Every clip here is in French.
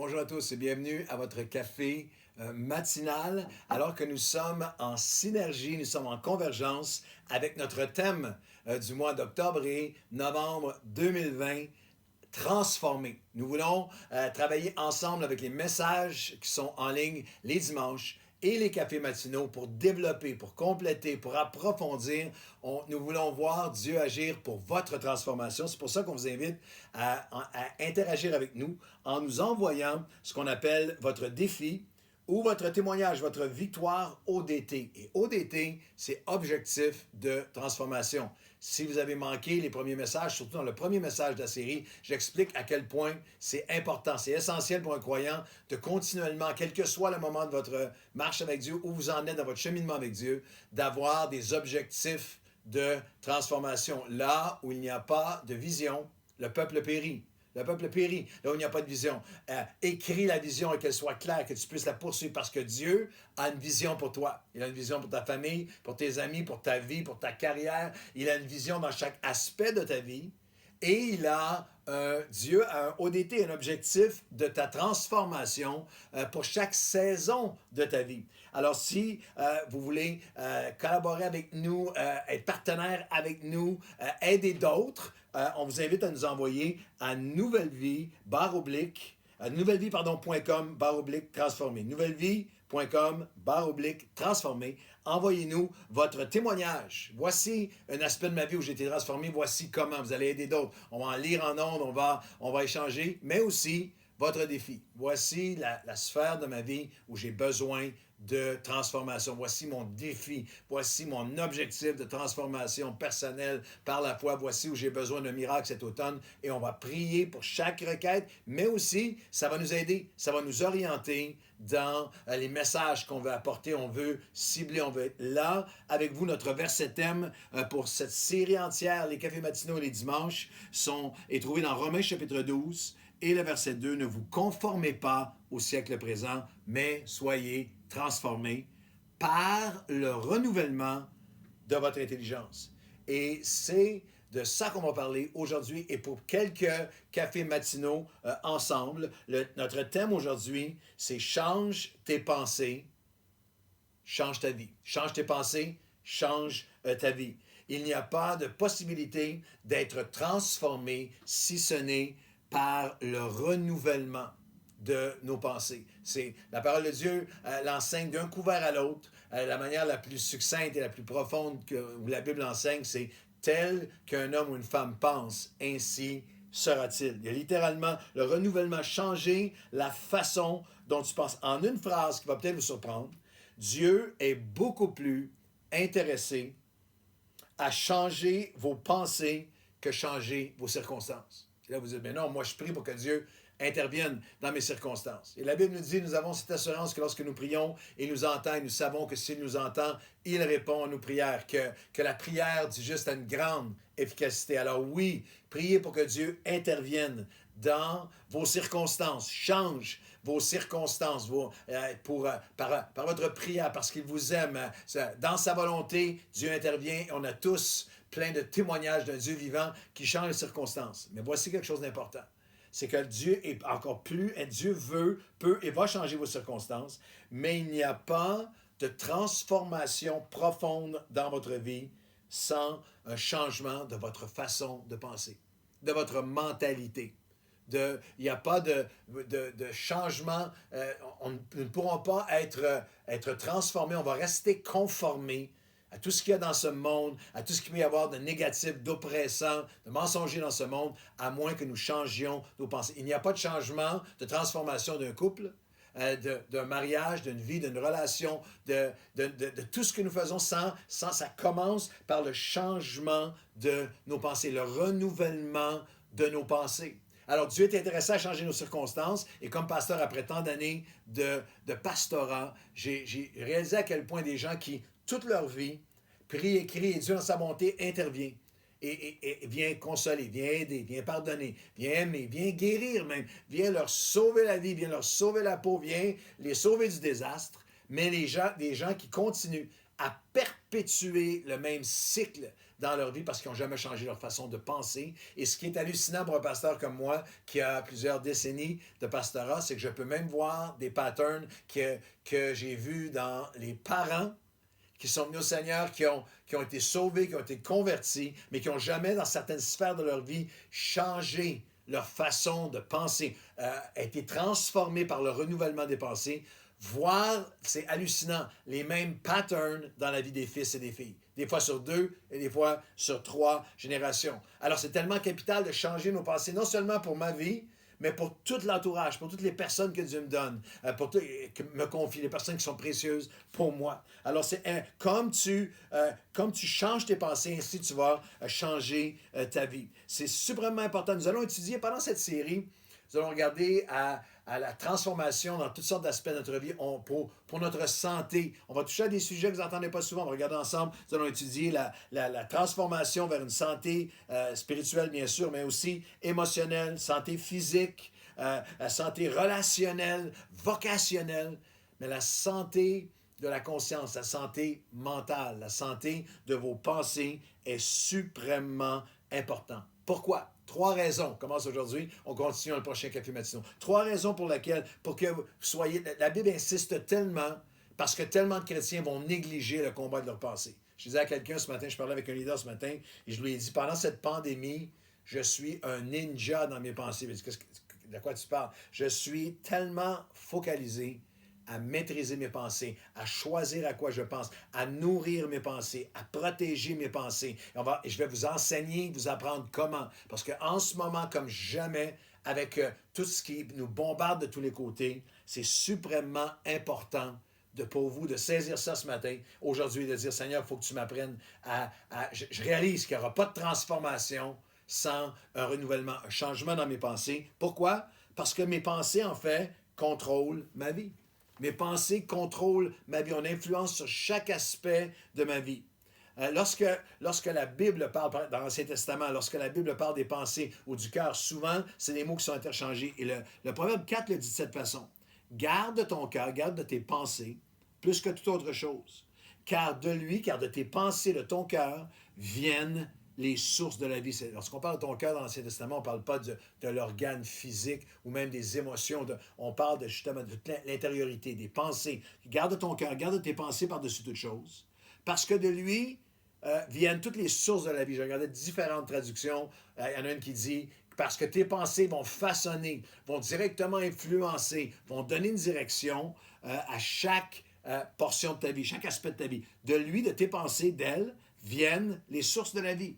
Bonjour à tous et bienvenue à votre café matinal. Alors que nous sommes en synergie, nous sommes en convergence avec notre thème du mois d'octobre et novembre 2020, transformer. Nous voulons travailler ensemble avec les messages qui sont en ligne les dimanches et les cafés matinaux pour développer, pour compléter, pour approfondir. Nous voulons voir Dieu agir pour votre transformation. C'est pour ça qu'on vous invite à interagir avec nous en nous envoyant ce qu'on appelle votre défi ou votre témoignage, votre victoire ODT. Et ODT, c'est objectif de transformation. Si vous avez manqué les premiers messages, surtout dans le premier message de la série, j'explique à quel point c'est important, c'est essentiel pour un croyant de continuellement, quel que soit le moment de votre marche avec Dieu, où vous en êtes dans votre cheminement avec Dieu, d'avoir des objectifs de transformation. Là où il n'y a pas de vision, le peuple périt. Le peuple périt, là où il n'y a pas de vision. Écris la vision et qu'elle soit claire, que tu puisses la poursuivre parce que Dieu a une vision pour toi. Il a une vision pour ta famille, pour tes amis, pour ta vie, pour ta carrière. Il a une vision dans chaque aspect de ta vie. Et Dieu a un ODT, un objectif de ta transformation pour chaque saison de ta vie. Alors, si vous voulez collaborer avec nous, être partenaire avec nous, aider d'autres, on vous invite à nous envoyer à nouvellevie.com/transformer. nouvellevie.com/transformer. Envoyez-nous votre témoignage. Voici un aspect de ma vie où j'ai été transformé. Voici comment vous allez aider d'autres. On va en lire en ondes, on va échanger, mais aussi votre défi. Voici la sphère de ma vie où j'ai besoin de transformation. Voici mon défi. Voici mon objectif de transformation personnelle par la foi. Voici où j'ai besoin d'un miracle cet automne. Et on va prier pour chaque requête, mais aussi, ça va nous aider, ça va nous orienter dans les messages qu'on veut apporter. On veut cibler, on veut être là avec vous. Notre verset thème pour cette série entière, les cafés matinaux et les dimanches, est trouvé dans Romains chapitre 12. Et le verset 2, ne vous conformez pas au siècle présent, mais soyez transformés par le renouvellement de votre intelligence. Et c'est de ça qu'on va parler aujourd'hui et pour quelques cafés matinaux ensemble. Notre thème aujourd'hui, c'est change tes pensées, change ta vie. Change tes pensées, change ta vie. Il n'y a pas de possibilité d'être transformé si ce n'est par le renouvellement de nos pensées. C'est la parole de Dieu l'enseigne d'un couvert à l'autre. La manière la plus succincte et la plus profonde où la Bible enseigne, c'est tel qu'un homme ou une femme pense, ainsi sera-t-il. Il y a littéralement le renouvellement, changer la façon dont tu penses. En une phrase qui va peut-être vous surprendre, Dieu est beaucoup plus intéressé à changer vos pensées que changer vos circonstances. Et là, vous dites, mais non, moi je prie pour que Dieu intervienne dans mes circonstances. Et la Bible nous dit, nous avons cette assurance que lorsque nous prions, il nous entend et nous savons que s'il nous entend, il répond à nos prières, que la prière du juste a une grande efficacité. Alors oui, priez pour que Dieu intervienne dans vos circonstances, change vos circonstances par votre prière, parce qu'il vous aime. Dans sa volonté, Dieu intervient et on a tous plein de témoignages d'un Dieu vivant qui change les circonstances. Mais voici quelque chose d'important. C'est que Dieu est encore plus, et Dieu peut et va changer vos circonstances, mais il n'y a pas de transformation profonde dans votre vie sans un changement de votre façon de penser, de votre mentalité. Il n'y a pas de changement. Nous ne pourrons pas être transformés. On va rester conformés à tout ce qu'il y a dans ce monde, à tout ce qu'il peut y avoir de négatif, d'oppressant, de mensonger dans ce monde, à moins que nous changions nos pensées. Il n'y a pas de changement, de transformation d'un couple, d'un mariage, d'une vie, d'une relation, de tout ce que nous faisons sans ça commence par le changement de nos pensées, le renouvellement de nos pensées. Alors, Dieu est intéressé à changer nos circonstances. Et comme pasteur, après tant d'années de pastorat, j'ai réalisé à quel point des gens qui, toute leur vie, prient et crient, et Dieu, dans sa bonté, intervient. Et vient consoler, vient aider, vient pardonner, vient aimer, vient guérir même, vient leur sauver la vie, vient leur sauver la peau, vient les sauver du désastre. Mais des gens qui continuent à perpétuer le même cycle dans leur vie parce qu'ils n'ont jamais changé leur façon de penser. Et ce qui est hallucinant pour un pasteur comme moi, qui a plusieurs décennies de pastorat, c'est que je peux même voir des patterns que j'ai vus dans les parents qui sont venus au Seigneur, qui ont été sauvés, qui ont été convertis, mais qui n'ont jamais, dans certaines sphères de leur vie, changé leur façon de penser, été transformés par le renouvellement des pensées. Voir, c'est hallucinant, les mêmes patterns dans la vie des fils et des filles. Des fois sur 2 et des fois sur 3 générations. Alors, c'est tellement capital de changer nos pensées, non seulement pour ma vie, mais pour tout l'entourage, pour toutes les personnes que Dieu me donne, que me confie, les personnes qui sont précieuses pour moi. Alors, c'est comme tu changes tes pensées, ainsi tu vas changer ta vie. C'est suprêmement important. Nous allons étudier pendant cette série, nous allons regarder à la transformation dans toutes sortes d'aspects de notre vie pour notre santé. On va toucher à des sujets que vous n'entendez pas souvent. On va regarder ensemble. Nous allons étudier la transformation vers une santé spirituelle, bien sûr, mais aussi émotionnelle, santé physique, la santé relationnelle, vocationnelle, mais la santé de la conscience, la santé mentale, la santé de vos pensées est suprêmement importante. Pourquoi? 3 raisons. On commence aujourd'hui, on continue dans le prochain Café Matinaux. 3 raisons pour que vous soyez... La Bible insiste tellement, parce que tellement de chrétiens vont négliger le combat de leur pensée. Je disais à quelqu'un ce matin, je parlais avec un leader ce matin, et je lui ai dit, pendant cette pandémie, je suis un ninja dans mes pensées. Il m'a dit, de quoi tu parles? Je suis tellement focalisé à maîtriser mes pensées, à choisir à quoi je pense, à nourrir mes pensées, à protéger mes pensées. Et je vais vous enseigner, vous apprendre comment. Parce qu'en ce moment, comme jamais, avec tout ce qui nous bombarde de tous les côtés, c'est suprêmement important pour vous de saisir ça ce matin, aujourd'hui, de dire, Seigneur, il faut que tu m'apprennes je réalise qu'il n'y aura pas de transformation sans un renouvellement, un changement dans mes pensées. Pourquoi? Parce que mes pensées, en fait, contrôlent ma vie. Mes pensées contrôlent ma vie. On influence sur chaque aspect de ma vie. Lorsque la Bible parle, dans l'Ancien Testament, lorsque la Bible parle des pensées ou du cœur, souvent, c'est des mots qui sont interchangés. Et le Proverbe 4 le dit de cette façon. Garde ton cœur, garde tes pensées, plus que toute autre chose. Car de tes pensées, de ton cœur, viennent les sources de la vie. Lorsqu'on parle de ton cœur dans l'Ancien Testament, on ne parle pas de l'organe physique ou même des émotions. On parle justement de l'intériorité, des pensées. Garde ton cœur, garde tes pensées par-dessus toute chose. Parce que de lui viennent toutes les sources de la vie. J'ai regardé différentes traductions. Il y en a une qui dit parce que tes pensées vont façonner, vont directement influencer, vont donner une direction à chaque portion de ta vie, chaque aspect de ta vie. De lui, de tes pensées, d'elle, viennent les sources de la vie.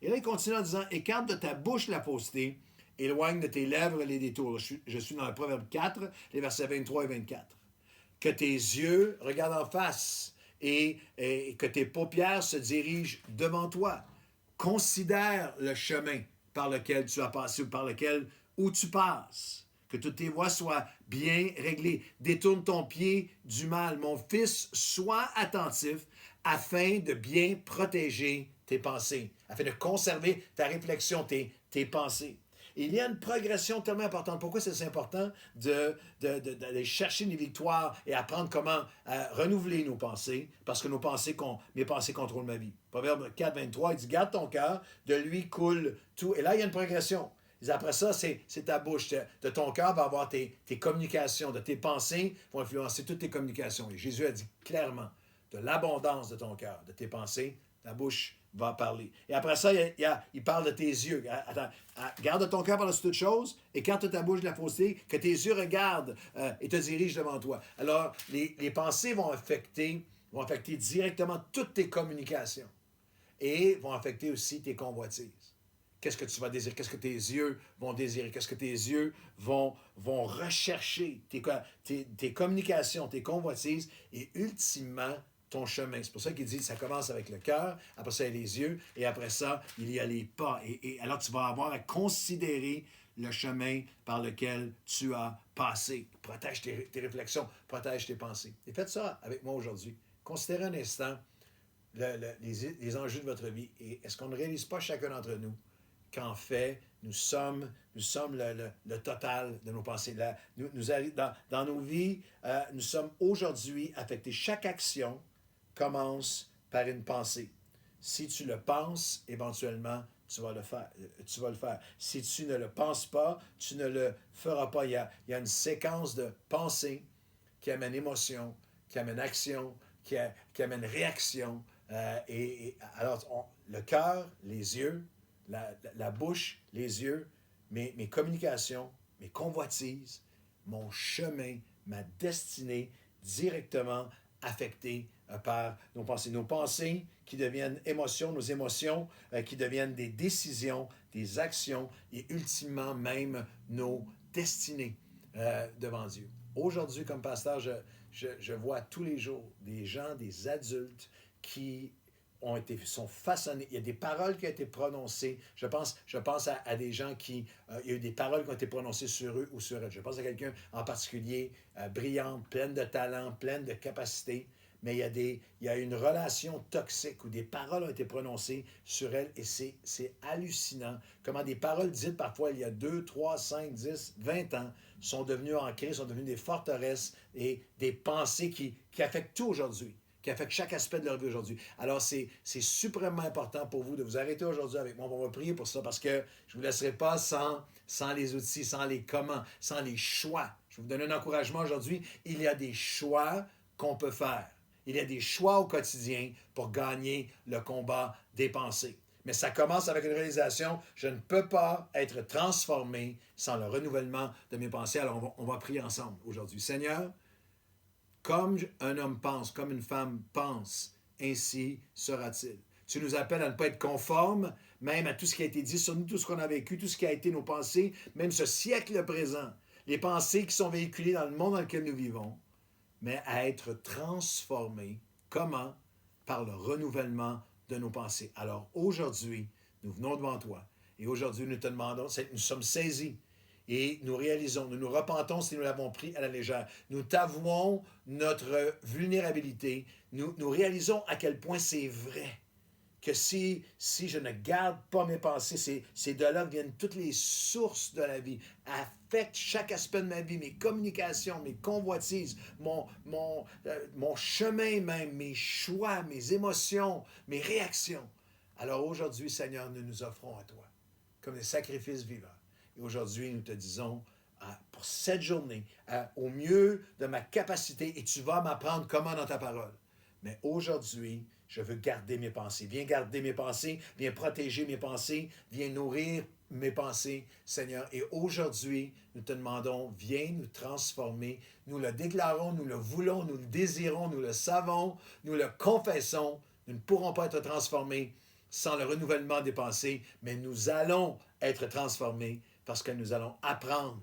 Et là, il continue en disant, écarte de ta bouche la fausseté, éloigne de tes lèvres les détours. Je suis dans le Proverbe 4, les versets 23 et 24. Que tes yeux regardent en face et que tes paupières se dirigent devant toi. Considère le chemin par lequel tu as passé ou où tu passes. Que toutes tes voies soient bien réglées. Détourne ton pied du mal. Mon fils, sois attentif afin de bien protéger tes pensées, afin de conserver ta réflexion, tes pensées. Et il y a une progression tellement importante. Pourquoi c'est important d'aller chercher une victoire et apprendre comment renouveler nos pensées? Parce que mes pensées contrôlent ma vie. Proverbe 4, 23, il dit, garde ton cœur, de lui coule tout. Et là, il y a une progression. Après ça, c'est ta bouche. De ton cœur va avoir tes communications, de tes pensées vont influencer toutes tes communications. Et Jésus a dit clairement, de l'abondance de ton cœur, de tes pensées, ta bouche va parler. Et après ça, il parle de tes yeux. Attends, garde ton cœur par-dessus toute chose, écarte ta bouche de la fausseté, que tes yeux regardent et te dirigent devant toi. Alors, les pensées vont affecter directement toutes tes communications et vont affecter aussi tes convoitises. Qu'est-ce que tu vas désirer? Qu'est-ce que tes yeux vont désirer? Qu'est-ce que tes yeux vont rechercher? Tes communications, tes convoitises et ultimement ton chemin. C'est pour ça qu'il dit ça commence avec le cœur, après ça il y a les yeux et après ça il y a les pas. Et alors tu vas avoir à considérer le chemin par lequel tu as passé. Protège tes réflexions, protège tes pensées. Et faites ça avec moi aujourd'hui. Considérez un instant les enjeux de votre vie. Et est-ce qu'on ne réalise pas chacun d'entre nous qu'en fait, nous sommes le total de nos pensées. Dans nos vies, nous sommes aujourd'hui affectés. Chaque action commence par une pensée. Si tu le penses, éventuellement, tu vas le faire. Tu vas le faire. Si tu ne le penses pas, tu ne le feras pas. Il y a une séquence de pensée qui amène émotion, qui amène action, qui amène réaction. Alors, le cœur, les yeux, la bouche, les yeux, mes communications, mes convoitises, mon chemin, ma destinée directement affectées par nos pensées. Nos pensées qui deviennent émotions, nos émotions qui deviennent des décisions, des actions et ultimement même nos destinées devant Dieu. Aujourd'hui, comme pasteur, je vois tous les jours des gens, des adultes qui sont façonnés. Il y a des paroles qui ont été prononcées. Je pense à des gens qui... il y a eu des paroles qui ont été prononcées sur eux ou sur elles. Je pense à quelqu'un en particulier, brillante, pleine de talent, pleine de capacités. Mais il y a une relation toxique où des paroles ont été prononcées sur elle et c'est hallucinant comment des paroles dites parfois il y a 2, 3, 5, 10, 20 ans sont devenues ancrées, sont devenues des forteresses et des pensées qui affectent tout aujourd'hui, qui affectent chaque aspect de leur vie aujourd'hui. Alors, c'est suprêmement important pour vous de vous arrêter aujourd'hui avec moi. On va prier pour ça parce que je ne vous laisserai pas sans les outils, sans les comment, sans les choix. Je vais vous donner un encouragement aujourd'hui. Il y a des choix qu'on peut faire. Il y a des choix au quotidien pour gagner le combat des pensées. Mais ça commence avec une réalisation, je ne peux pas être transformé sans le renouvellement de mes pensées. Alors on va prier ensemble aujourd'hui. Seigneur, comme un homme pense, comme une femme pense, ainsi sera-t-il. Tu nous appelles à ne pas être conformes, même à tout ce qui a été dit sur nous, tout ce qu'on a vécu, tout ce qui a été nos pensées, même ce siècle présent, les pensées qui sont véhiculées dans le monde dans lequel nous vivons, mais à être transformés. Comment? Par le renouvellement de nos pensées. Alors aujourd'hui, nous venons devant toi et aujourd'hui nous te demandons, nous sommes saisis et nous réalisons, nous nous repentons si nous l'avons pris à la légère. Nous t'avouons notre vulnérabilité, nous réalisons à quel point c'est vrai que si je ne garde pas mes pensées, c'est de là que viennent toutes les sources de la vie, affectent chaque aspect de ma vie, mes communications, mes convoitises, mon chemin même, mes choix, mes émotions, mes réactions. Alors aujourd'hui, Seigneur, nous nous offrons à toi comme des sacrifices vivants. Et aujourd'hui, nous te disons, pour cette journée, au mieux de ma capacité, et tu vas m'apprendre comment dans ta parole. Mais aujourd'hui, je veux garder mes pensées. Viens garder mes pensées, viens protéger mes pensées, viens nourrir mes pensées, Seigneur. Et aujourd'hui, nous te demandons, viens nous transformer. Nous le déclarons, nous le voulons, nous le désirons, nous le savons, nous le confessons. Nous ne pourrons pas être transformés sans le renouvellement des pensées, mais nous allons être transformés parce que nous allons apprendre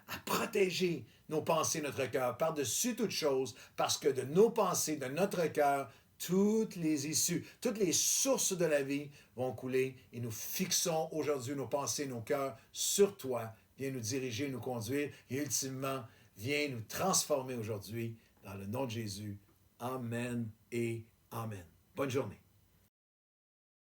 à protéger nos pensées, notre cœur, par-dessus toute chose, parce que de nos pensées, de notre cœur, toutes les issues, toutes les sources de la vie vont couler et nous fixons aujourd'hui nos pensées, nos cœurs sur toi. Viens nous diriger, nous conduire et ultimement, viens nous transformer aujourd'hui dans le nom de Jésus. Amen et Amen. Bonne journée.